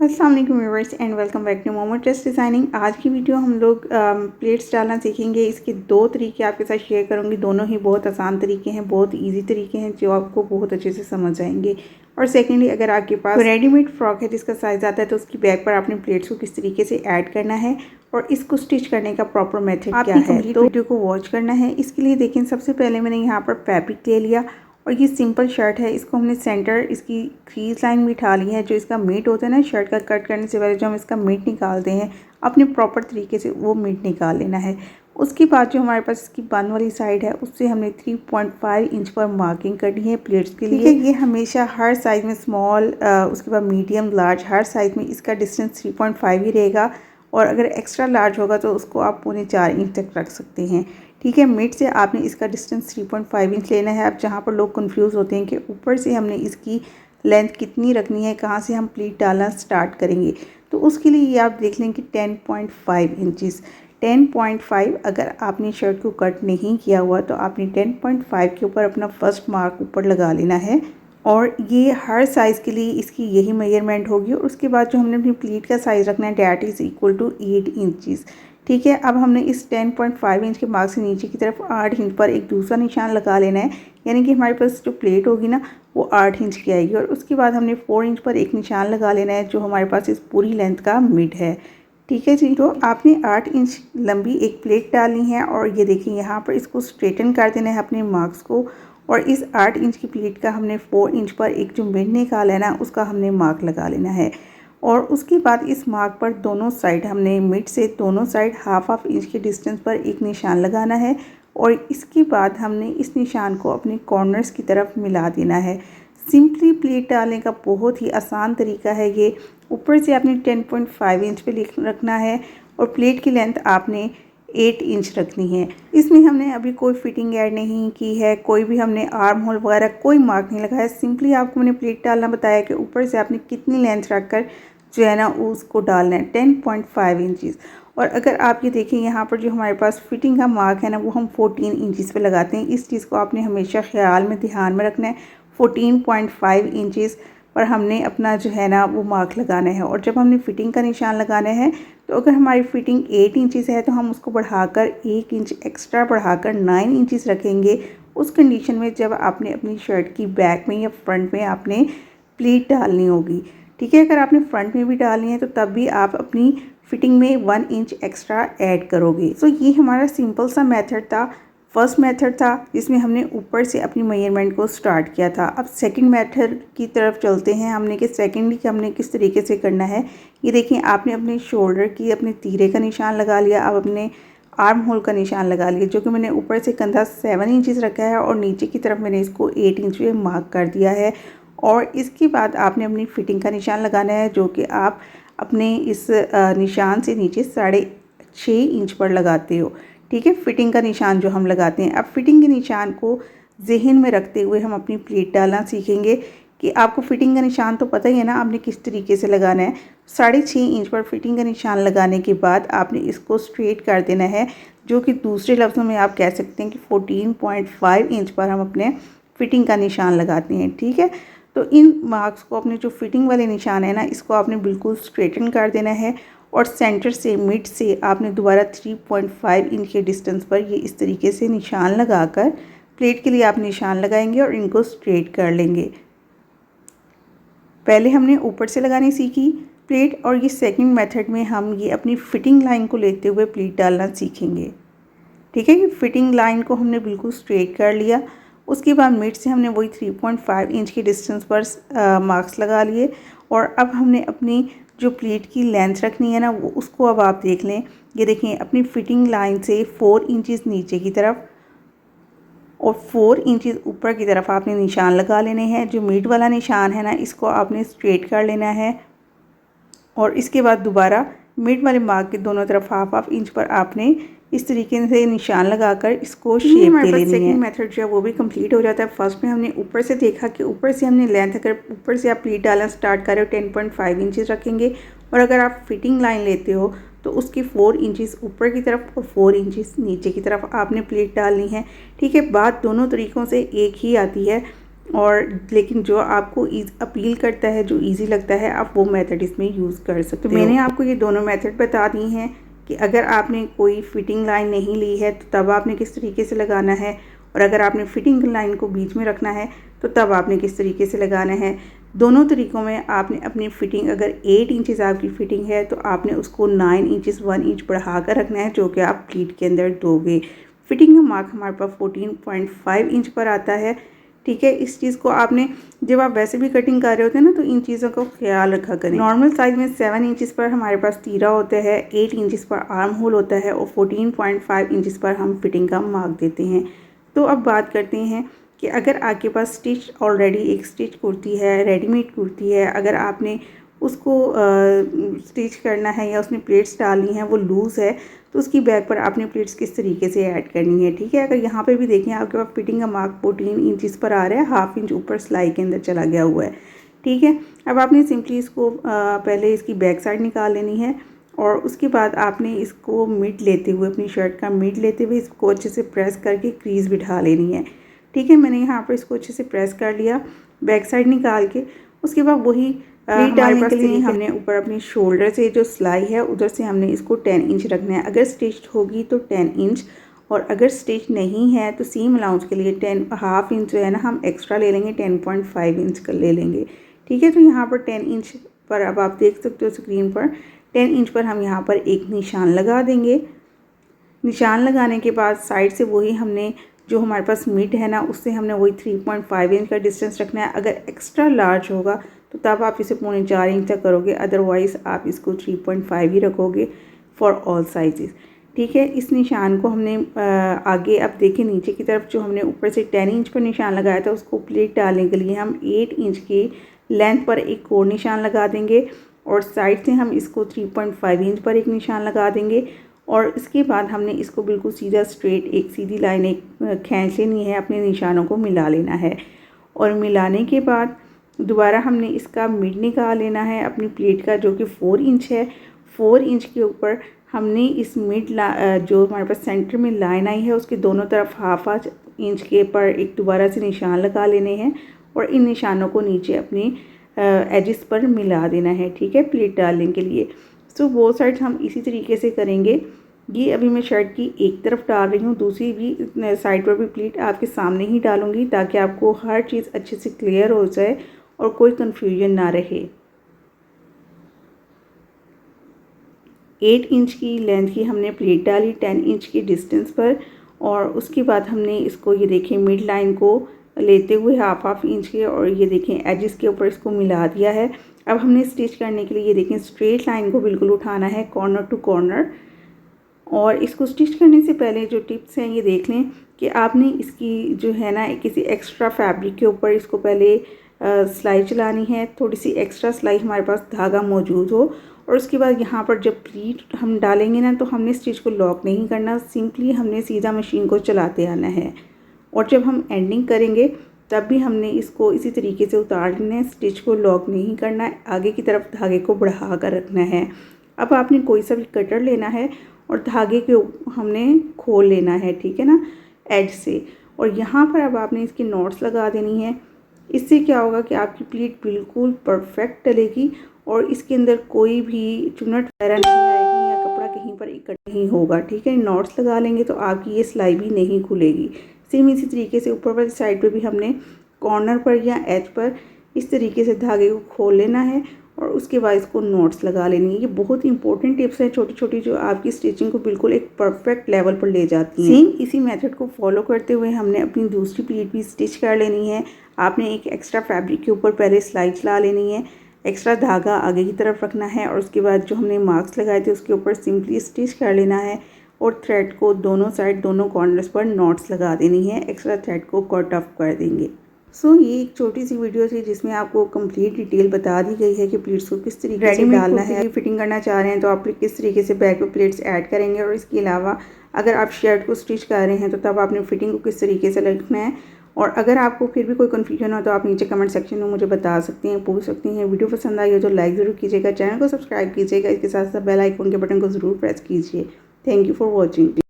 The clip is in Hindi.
अस्सलाम वालेकुम viewers and welcome back to Momo dress designing. आज की वीडियो हम लोग प्लेट्स डालना सीखेंगे। इसके दो तरीके आपके साथ शेयर करूंगी। दोनों ही बहुत आसान तरीके हैं, बहुत इजी तरीके हैं जो आपको बहुत अच्छे से समझ आएंगे। और सेकेंडली, अगर आपके पास रेडीमेड फ्रॉक है जिसका साइज़ आता है तो उसकी बैक पर आपने प्लेट्स को किस तरीके से ऐड करना है और इसको स्टिच करने का प्रॉपर मेथड क्या है, तो वीडियो को वॉच करना है। इसके लिए देखें, सबसे पहले मैंने यहाँ पर फैब्रिक ले लिया और ये सिंपल शर्ट है। इसको हमने सेंटर इसकी क्रीज लाइन बिठा ली है। जो इसका मीट होता है ना, शर्ट का कट करने से पहले जो हम इसका मीट निकालते हैं, अपने प्रॉपर तरीके से वो मीट निकाल लेना है। उसके बाद जो हमारे पास इसकी बन वाली साइड है उससे हमने 3.5 इंच पर मार्किंग करनी है प्लेट्स के लिए। ये हमेशा हर साइज़ में स्मॉल, उसके बाद मीडियम, लार्ज, हर साइज़ में इसका डिस्टेंस 3.5 ही रहेगा। और अगर एक्स्ट्रा लार्ज होगा तो उसको आप 3.25 इंच तक रख सकते हैं। ठीक है, मिड से आपने इसका डिस्टेंस 3.5 इंच लेना है। अब जहाँ पर लोग कंफ्यूज होते हैं कि ऊपर से हमने इसकी लेंथ कितनी रखनी है, कहाँ से हम प्लीट डालना स्टार्ट करेंगे, तो उसके लिए ये आप देख लें कि 10.5 इंचज़ 10.5 अगर आपने शर्ट को कट नहीं किया हुआ तो आपने 10.5 के ऊपर अपना फर्स्ट मार्क ऊपर लगा लेना है। और ये हर साइज़ के लिए इसकी यही मेजरमेंट होगी। और उसके बाद जो हमने अपनी प्लीट का साइज़ रखना है that is equal to 8 inches. ठीक है, अब हमने इस 10.5 इंच के मार्क से नीचे की तरफ 8 इंच पर एक दूसरा निशान लगा लेना है। यानी कि हमारे पास जो प्लेट होगी ना वो 8 इंच की आएगी। और उसके बाद हमने 4 इंच पर एक निशान लगा लेना है जो हमारे पास इस पूरी लेंथ का मिड है। ठीक है जी, तो आपने 8 इंच लंबी एक प्लेट डालनी है और ये देखिए यहाँ पर इसको स्ट्रेटन कर देना है अपने मार्क्स को। और इस 8 इंच की प्लेट का हमने 4 इंच पर एक जो मिड निकाला है ना उसका हमने मार्क लगा लेना है। और उसके बाद इस मार्क पर दोनों साइड हमने मिड से दोनों साइड हाफ इंच के डिस्टेंस पर एक निशान लगाना है। और इसके बाद हमने इस निशान को अपने कॉर्नर्स की तरफ मिला देना है। सिंपली प्लेट डालने का बहुत ही आसान तरीका है ये। ऊपर से आपने 10.5 इंच पे रखना है और प्लेट की लेंथ आपने 8 इंच रखनी है। इसमें हमने अभी कोई फिटिंग ऐड नहीं की है, कोई भी हमने आर्म होल वगैरह कोई मार्क नहीं लगाया। सिंपली आपको मैंने प्लेट डालना बताया कि ऊपर से आपने कितनी लेंथ रखकर जो है ना उसको डालना है 10.5 इंचज़। और अगर आप ये देखें यहाँ पर जो हमारे पास फिटिंग का मार्क है ना वो हम 14 इंचज़ पे लगाते हैं। इस चीज़ को आपने हमेशा ख्याल में ध्यान में रखना है। 14.5 इंचज़ पर हमने अपना जो है ना वो मार्क लगाना है। और जब हमने फिटिंग का निशान लगाना है तो अगर हमारी फिटिंग 8 इंचज़ है तो हम उसको बढ़ाकर 1 इंच एक्स्ट्रा बढ़ाकर 9 इंचज़ रखेंगे। उस कंडीशन में जब आपने अपनी शर्ट की बैक में या फ्रंट में आपने प्लीट डालनी होगी। ठीक है, अगर आपने फ्रंट में भी डालनी है तो तब भी आप अपनी फिटिंग में 1 इंच एक्स्ट्रा ऐड करोगे। सो ये हमारा सिंपल सा मेथड था, फर्स्ट मेथड था जिसमें हमने ऊपर से अपनी मेजरमेंट को स्टार्ट किया था। अब सेकंड मेथड की तरफ चलते हैं हमने कि सेकंडली हमने किस तरीके से करना है। ये देखिए, आपने अपने शोल्डर की अपने तीरे का निशान लगा लिया। अब अपने आर्म होल का निशान लगा लिया, जो कि मैंने ऊपर से कंधा 7 इंचज़ रखा है और नीचे की तरफ मैंने इसको 8 इंच पे मार्क कर दिया है। और इसके बाद आपने अपनी फिटिंग का निशान लगाना है जो कि आप अपने इस निशान से नीचे 6.5 इंच पर लगाते हो। ठीक है, फिटिंग का निशान जो हम लगाते हैं। अब फिटिंग के निशान को जहन में रखते हुए हम अपनी प्लेट डालना सीखेंगे कि आपको फिटिंग का निशान तो पता ही है ना आपने किस तरीके से लगाना है। 6.5 इंच पर फिटिंग का निशान लगाने के बाद आपने इसको स्ट्रेट कर देना है, जो कि दूसरे लफ्ज़ों में आप कह सकते हैं कि 14.5 इंच पर हम अपने फिटिंग का निशान लगाते हैं। ठीक है, तो इन मार्क्स को अपने जो फिटिंग वाले निशान है ना इसको आपने बिल्कुल स्ट्रेटन कर देना है। और सेंटर से मिड से आपने दोबारा 3.5 इंच के डिस्टेंस पर ये इस तरीके से निशान लगाकर प्लेट के लिए आप निशान लगाएंगे और इनको स्ट्रेट कर लेंगे। पहले हमने ऊपर से लगानी सीखी प्लेट और ये सेकंड मेथड में हम ये अपनी फिटिंग लाइन को लेते हुए प्लेट डालना सीखेंगे। ठीक है, ये फिटिंग लाइन को हमने बिल्कुल स्ट्रेट कर लिया। उसके बाद मिड से हमने वही 3.5 इंच के डिस्टेंस पर मार्क्स लगा लिए। और अब हमने अपनी जो प्लेट की लेंथ रखनी है ना वो उसको अब आप देख लें। ये देखें, अपनी फिटिंग लाइन से 4 इंचज़ नीचे की तरफ और 4 इंचज़ ऊपर की तरफ आपने निशान लगा लेने हैं। जो मिड वाला निशान है ना इसको आपने स्ट्रेट कर लेना है। और इसके बाद दोबारा मिड वाले मार्क के दोनों तरफ हाफ इंच पर आपने इस तरीके से निशान लगाकर इसको शेप दे लेनी है। सेकंड मेथड जो है वो भी कंप्लीट हो जाता है। फर्स्ट में हमने ऊपर से देखा कि ऊपर से हमने लेंथ, अगर ऊपर से आप प्लीट डालना स्टार्ट कर रहे हो 10.5 इंचज़ रखेंगे। और अगर आप फिटिंग लाइन लेते हो तो उसकी 4 इंचज़ ऊपर की तरफ और 4 इंचज़ नीचे की तरफ आपने प्लीट डालनी है। ठीक है, बात दोनों तरीक़ों से एक ही आती है। और लेकिन जो आपको अपील करता है, जो इजी लगता है, आप वो मेथड इसमें यूज़ कर सकते हो। तो मैंने आपको ये दोनों मेथड बता दी हैं कि अगर आपने कोई फिटिंग लाइन नहीं ली है तो तब आपने किस तरीके से लगाना है, और अगर आपने फिटिंग लाइन को बीच में रखना है तो तब आपने किस तरीके से लगाना है। दोनों तरीक़ों में आपने अपनी फ़िटिंग, अगर 8 इंचज़ आपकी फ़िटिंग है तो आपने उसको 9 इंचज़ 1 इंच बढ़ा कर रखना है, जो कि आप प्लीट के अंदर दोगे। फ़िटिंग का मार्क हमारे पास 14.5 इंच पर आता है। ठीक है, इस चीज़ को आपने, जब आप वैसे भी कटिंग कर रहे होते हैं ना, तो इन चीज़ों का ख्याल रखा करें। नॉर्मल साइज़ में 7 इंचज़ पर हमारे पास तीरा होता है, 8 इंचज़ पर आर्म होल होता है और 14.5 इंचज़ पर हम फिटिंग का मार्क देते हैं। तो अब बात करते हैं कि अगर आपके पास स्टिच ऑलरेडी एक स्टिच कुर्ती है, रेडीमेड कुर्ती है, अगर आपने उसको स्टिच करना है या उसमें प्लेट्स डालनी है, वो लूज़ है, तो उसकी बैक पर आपने प्लेट्स किस तरीके से ऐड करनी है। ठीक है, अगर यहाँ पे भी देखें आपके पास फिटिंग का मार्क 14 इंचज़ पर आ रहा है, हाफ इंच ऊपर सिलाई के अंदर चला गया हुआ है। ठीक है, अब आपने सिंपली इसको पहले इसकी बैक साइड निकाल लेनी है और उसके बाद आपने इसको मिड लेते हुए, अपनी शर्ट का मिड लेते हुए इसको अच्छे से प्रेस करके क्रीज़ बिठा लेनी है। ठीक है, मैंने यहाँ पर इसको अच्छे से प्रेस कर लिया बैक साइड निकाल के। उसके बाद वही प्लीट डालने के लिए हमने ऊपर अपनी शोल्डर से जो सिलाई है उधर से हमने इसको 10 इंच रखना है। अगर स्टिच होगी तो 10 इंच, और अगर स्टिच नहीं है तो सीम अलाउंस के लिए 10 हाफ इंच जो है ना हम एक्स्ट्रा ले लेंगे, 10.5 इंच का ले लेंगे। ठीक है, तो यहाँ पर 10 इंच पर अब आप देख सकते हो स्क्रीन पर 10 इंच पर हम यहाँ पर एक निशान लगा देंगे। निशान लगाने के बाद साइड से वही हमने जो हमारे पास मिड है ना, उससे हमने वही 3.5 इंच का डिस्टेंस रखना है। अगर एक्स्ट्रा लार्ज होगा तो तब आप इसे 3.25 इंच तक करोगे, अदरवाइज़ आप इसको 3.5 ही रखोगे फॉर ऑल साइजेस। ठीक है, इस निशान को हमने आगे अब देखिए नीचे की तरफ जो हमने ऊपर से 10 इंच पर निशान लगाया था, उसको प्लीट डालने के लिए हम 8 इंच की लेंथ पर एक और निशान लगा देंगे और साइड से हम इसको 3.5 इंच पर एक निशान लगा देंगे। और इसके बाद हमने इसको बिल्कुल सीधा स्ट्रेट एक सीधी लाइन एक खींच लेनी है, अपने निशानों को मिला लेना है। और मिलाने के बाद दोबारा हमने इसका मिड निकाल लेना है अपनी प्लेट का, जो कि 4 इंच है। 4 इंच के ऊपर हमने इस मिड जो हमारे पास सेंटर में लाइन आई है, उसके दोनों तरफ हाफ इंच के पर एक दोबारा से निशान लगा लेने हैं और इन निशानों को नीचे अपने एजिस पर मिला देना है। ठीक है, प्लेट डालने के लिए। सो वो साइड हम इसी तरीके से करेंगे। ये अभी मैं शर्ट की एक तरफ डाल रही हूँ, दूसरी भी साइड पर भी प्लीट आपके सामने ही डालूँगी ताकि आपको हर चीज़ अच्छे से क्लियर हो जाए और कोई कन्फ्यूजन ना रहे। 8 इंच की लेंथ की हमने प्लेट डाली 10 इंच की डिस्टेंस पर, और उसके बाद हमने इसको ये देखें मिड लाइन को लेते हुए हाफ इंच के, और ये देखें एजिस के ऊपर इसको मिला दिया है। अब हमने स्टिच करने के लिए ये देखें स्ट्रेट लाइन को बिल्कुल उठाना है कॉर्नर टू कॉर्नर। और इसको स्टिच करने से पहले जो टिप्स हैं ये देख लें कि आपने इसकी जो है ना किसी एक्स्ट्रा फैब्रिक के ऊपर इसको पहले सिलाई चलानी है, थोड़ी सी एक्स्ट्रा सिलाई हमारे पास धागा मौजूद हो। और उसके बाद यहाँ पर जब प्लीट हम डालेंगे ना, तो हमने स्टिच को लॉक नहीं करना, सिंपली हमने सीधा मशीन को चलाते आना है। और जब हम एंडिंग करेंगे तब भी हमने इसको इसी तरीके से उतार लेना है, स्टिच को लॉक नहीं करना है, आगे की तरफ धागे को बढ़ा कर रखना है। अब आपने कोई सा भी कटर लेना है और धागे के हमने खोल लेना है, ठीक है ना, एज से। और यहाँ पर अब आपने इसकी नॉट्स लगा देनी है। इससे क्या होगा कि आपकी प्लीट बिल्कुल परफेक्ट डलेगी और इसके अंदर कोई भी चुनट वगैरह नहीं आएगी या कपड़ा कहीं पर इकट्ठा नहीं होगा। ठीक है, नॉट्स लगा लेंगे तो आपकी ये सिलाई भी नहीं खुलेगी। सेम इसी तरीके से ऊपर वाली साइड पे भी हमने कॉर्नर पर या एज पर इस तरीके से धागे को खोल लेना है और उसके बाद इसको नॉट्स लगा लेनी है। ये बहुत इंपॉर्टेंट टिप्स हैं छोटी छोटी, जो आपकी स्टिचिंग को बिल्कुल एक परफेक्ट लेवल पर ले जाती हैं। सेम इसी मेथड को फॉलो करते हुए हमने अपनी दूसरी प्लीट भी स्टिच कर लेनी है। आपने एक एक्स्ट्रा फैब्रिक के ऊपर पहले सिलाई चला लेनी है, एक्स्ट्रा धागा आगे की तरफ रखना है और उसके बाद जो हमने मार्क्स लगाए थे उसके ऊपर सिंपली स्टिच कर लेना है और थ्रेड को दोनों साइड दोनों कॉर्नर्स पर नॉट्स लगा देनी है, एक्स्ट्रा थ्रेड को कट ऑफ कर देंगे। सो ये एक छोटी सी वीडियो थी जिसमें आपको कंप्लीट डिटेल बता दी गई है कि प्लेट्स को किस तरीके से डालना है। फिटिंग करना चाह रहे हैं तो आप किस तरीके से बैक पे प्लेट्स ऐड करेंगे, और इसके अलावा अगर आप शर्ट को स्टिच कर रहे हैं तो तब आपने फिटिंग को किस तरीके से रखना है। और अगर आपको फिर भी कोई कन्फ्यूजन हो तो आप नीचे कमेंट सेक्शन में मुझे बता सकती हैं, पूछ सकती हैं। वीडियो पसंद आई हो तो लाइक ज़रूर कीजिएगा, चैनल को सब्सक्राइब कीजिएगा, इसके साथ साथ बेल आइकन के बटन को ज़रूर प्रेस कीजिए। Thank you for watching.